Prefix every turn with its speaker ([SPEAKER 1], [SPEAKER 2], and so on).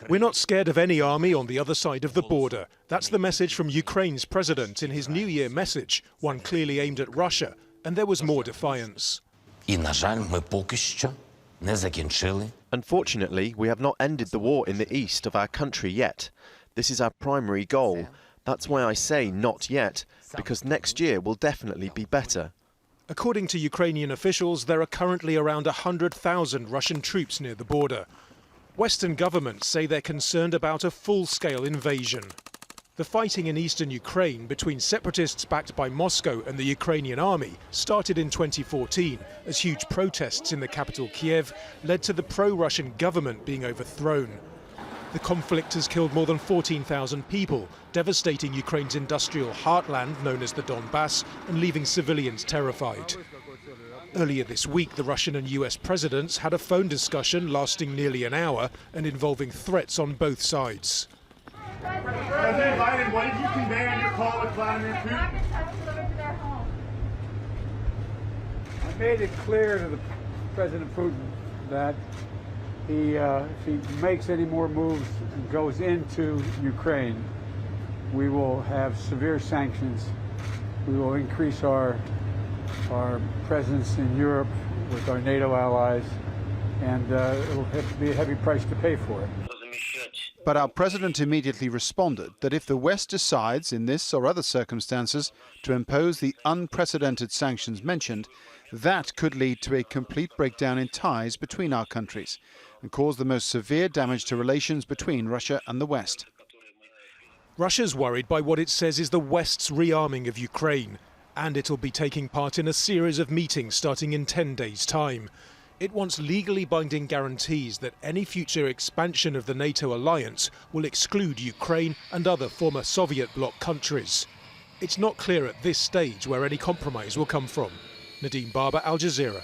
[SPEAKER 1] We're not scared of any army on the other side of the border. That's the message from Ukraine's president in his New Year message, one clearly aimed at Russia, and there was more defiance.
[SPEAKER 2] Unfortunately, we have not ended the war in the east of our country yet. This is our primary goal. That's why I say not yet, because next year will definitely be better.
[SPEAKER 1] According to Ukrainian officials, there are currently around 100,000 Russian troops near the border. Western governments say they're concerned about a full-scale invasion. The fighting in eastern Ukraine between separatists backed by Moscow and the Ukrainian army started in 2014 as huge protests in the capital Kiev led to the pro-Russian government being overthrown. The conflict has killed more than 14,000 people, devastating Ukraine's industrial heartland known as the Donbas and leaving civilians terrified. Earlier this week, the Russian and US presidents had a phone discussion lasting nearly an hour and involving threats on both sides.
[SPEAKER 3] President Biden, what did you convey on your call with Vladimir Putin?
[SPEAKER 4] I made it clear to President Putin that if he makes any more moves and goes into Ukraine, we will have severe sanctions. We will increase our presence in Europe with our NATO allies, and it will have to be a heavy price to pay for it.
[SPEAKER 5] But our president immediately responded that if the West decides, in this or other circumstances, to impose the unprecedented sanctions mentioned, that could lead to a complete breakdown in ties between our countries and cause the most severe damage to relations between Russia and the West.
[SPEAKER 1] Russia's worried by what it says is the West's rearming of Ukraine, and it'll be taking part in a series of meetings starting in 10 days' time. It wants legally binding guarantees that any future expansion of the NATO alliance will exclude Ukraine and other former Soviet bloc countries. It's not clear at this stage where any compromise will come from. Nadim, Al Jazeera.